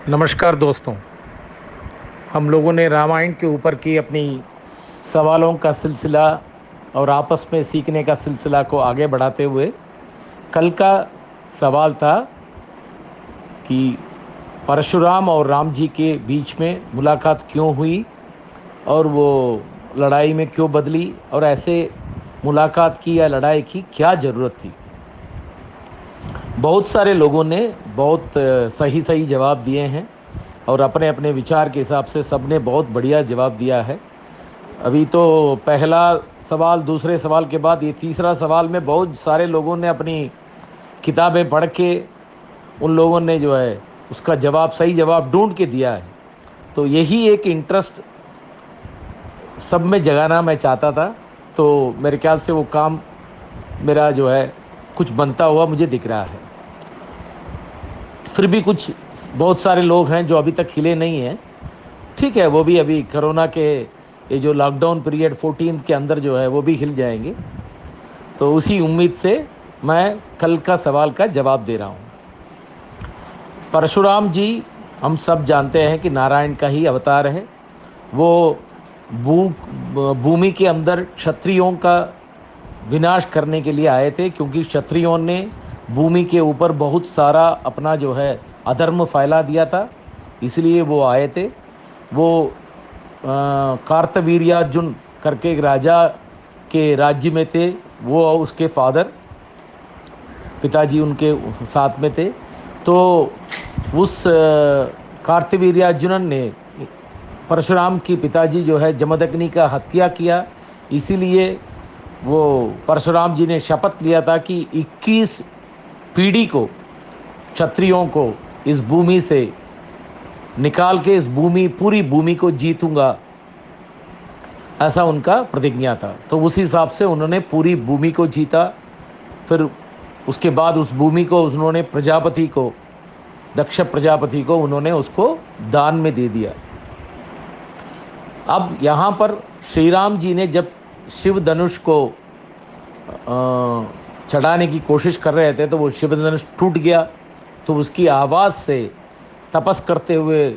नमस्कार दोस्तों। हम लोगों ने रामायण के ऊपर की अपनी सवालों का सिलसिला और आपस में सीखने का सिलसिला को आगे बढ़ाते हुए कल का सवाल था कि परशुराम और राम जी के बीच में मुलाकात क्यों हुई और वो लड़ाई में क्यों बदली और ऐसे मुलाकात की या लड़ाई की क्या ज़रूरत थी। बहुत सारे लोगों ने बहुत सही सही जवाब दिए हैं और अपने अपने विचार के हिसाब से सब ने बहुत बढ़िया जवाब दिया है। अभी तो पहला सवाल, दूसरे सवाल के बाद ये तीसरा सवाल में बहुत सारे लोगों ने अपनी किताबें पढ़ के उन लोगों ने जो है उसका जवाब, सही जवाब ढूंढ के दिया है। तो यही एक इंटरेस्ट सब में जगाना मैं चाहता था। तो मेरे ख्याल से वो काम मेरा जो है कुछ बनता हुआ मुझे दिख रहा है। फिर भी कुछ बहुत सारे लोग हैं जो अभी तक हिले नहीं हैं। ठीक है, वो भी अभी कोरोना के ये जो लॉकडाउन पीरियड 14 के अंदर जो है वो भी हिल जाएंगे। तो उसी उम्मीद से मैं कल का सवाल का जवाब दे रहा हूँ। परशुराम जी हम सब जानते हैं कि नारायण का ही अवतार है। वो भूमि के अंदर क्षत्रियों का विनाश करने के लिए आए थे, क्योंकि क्षत्रियों ने भूमि के ऊपर बहुत सारा अपना जो है अधर्म फैला दिया था, इसलिए वो आए थे। वो कार्तवीर्यार्जुन करके एक राजा के राज्य में थे। वो और उसके फादर, पिताजी उनके साथ में थे। तो उस कार्तवीर्यार्जुनन ने परशुराम की पिताजी जो है जमदग्नि का हत्या किया। इसीलिए वो परशुराम जी ने शपथ लिया था कि 21 पीढ़ी को, क्षत्रियों को इस भूमि से निकाल के इस भूमि, पूरी भूमि को जीतूंगा, ऐसा उनका प्रतिज्ञा था। तो उस हिसाब से उन्होंने पूरी भूमि को जीता। फिर उसके बाद उस भूमि को उन्होंने प्रजापति को, दक्ष प्रजापति को उन्होंने उसको दान में दे दिया। अब यहाँ पर श्री राम जी ने जब शिव धनुष को चढ़ाने की कोशिश कर रहे थे तो वो शिव धनुष टूट गया। तो उसकी आवाज़ से तपस करते हुए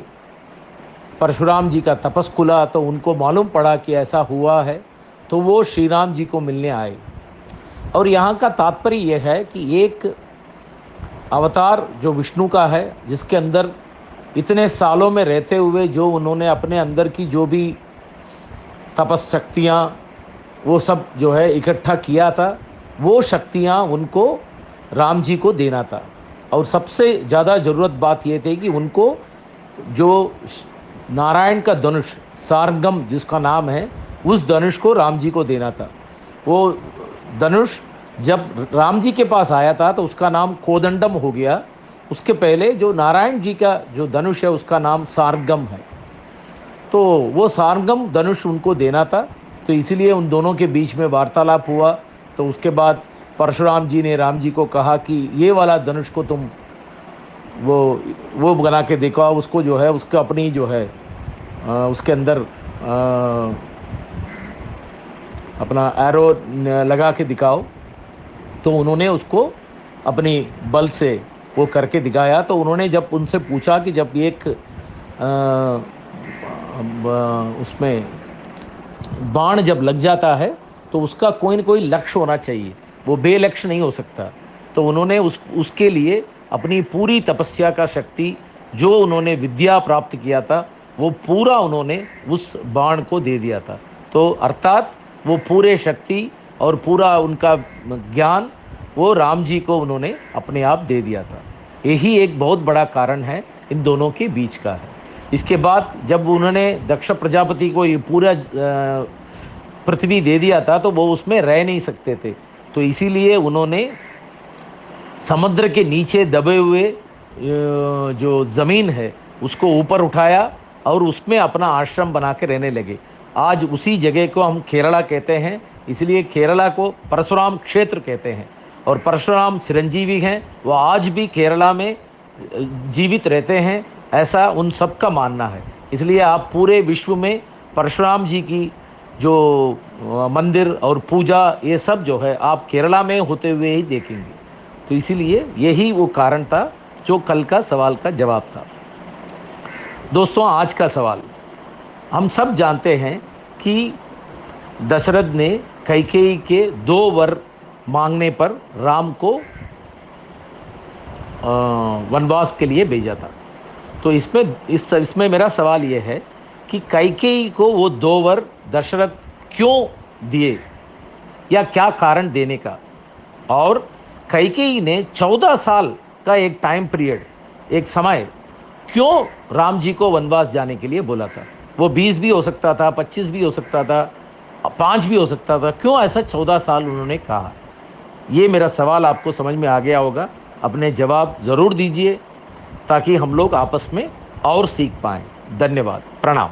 परशुराम जी का तपस खुला, तो उनको मालूम पड़ा कि ऐसा हुआ है। तो वो श्री राम जी को मिलने आए। और यहाँ का तात्पर्य यह है कि एक अवतार जो विष्णु का है, जिसके अंदर इतने सालों में रहते हुए जो उन्होंने अपने अंदर की जो भी तपस शक्तियाँ वो सब जो है इकट्ठा किया था, वो शक्तियाँ उनको राम जी को देना था। और सबसे ज़्यादा ज़रूरत बात ये थी कि उनको जो नारायण का धनुष, सारंगम जिसका नाम है, उस धनुष को राम जी को देना था। वो धनुष जब राम जी के पास आया था तो उसका नाम कोदंडम हो गया। उसके पहले जो नारायण जी का जो धनुष है उसका नाम सारंगम है। तो वो सारंगम धनुष उनको देना था। तो इसीलिए उन दोनों के बीच में वार्तालाप हुआ। तो उसके बाद परशुराम जी ने राम जी को कहा कि ये वाला धनुष को तुम वो वो बना के देखो, उसको जो है उसको अपनी जो है उसके अंदर अपना एरो लगा के दिखाओ। तो उन्होंने उसको अपनी बल से वो करके दिखाया। तो उन्होंने जब उनसे पूछा कि जब एक उसमें बाण जब लग जाता है तो उसका कोई न कोई लक्ष्य होना चाहिए, वो बेलक्ष्य नहीं हो सकता। तो उन्होंने उसके लिए अपनी पूरी तपस्या का शक्ति, जो उन्होंने विद्या प्राप्त किया था, वो पूरा उन्होंने उस बाण को दे दिया था। तो अर्थात वो पूरे शक्ति और पूरा उनका ज्ञान वो राम जी को उन्होंने अपने आप दे दिया था। यही एक बहुत बड़ा कारण है इन दोनों के बीच का है। इसके बाद जब उन्होंने दक्ष प्रजापति को ये पूरा पृथ्वी दे दिया था तो वो उसमें रह नहीं सकते थे। तो इसीलिए उन्होंने समुद्र के नीचे दबे हुए जो ज़मीन है उसको ऊपर उठाया और उसमें अपना आश्रम बना के रहने लगे। आज उसी जगह को हम केरला कहते हैं, इसलिए केरला को परशुराम क्षेत्र कहते हैं। और परशुराम चिरंजीवी हैं, वो आज भी केरला में जीवित रहते हैं, ऐसा उन सब का मानना है। इसलिए आप पूरे विश्व में परशुराम जी की जो मंदिर और पूजा, ये सब जो है आप केरला में होते हुए ही देखेंगे। तो इसीलिए यही वो कारण था जो कल का सवाल का जवाब था। दोस्तों, आज का सवाल, हम सब जानते हैं कि दशरथ ने कैकेयी के 2 वर मांगने पर राम को वनवास के लिए भेजा था। तो इसमें मेरा सवाल यह है कि कैकेयी को वो 2 वर दशरथ क्यों दिए, या क्या कारण देने का, और कैकेयी ने 14 साल का एक टाइम पीरियड, एक समय, क्यों राम जी को वनवास जाने के लिए बोला था। वो 20 भी हो सकता था, 25 भी हो सकता था, 5 भी हो सकता था, क्यों ऐसा 14 साल उन्होंने कहा। ये मेरा सवाल आपको समझ में आ गया होगा। अपने जवाब ज़रूर दीजिए ताकि हम लोग आपस में और सीख पाएँ। धन्यवाद, प्रणाम।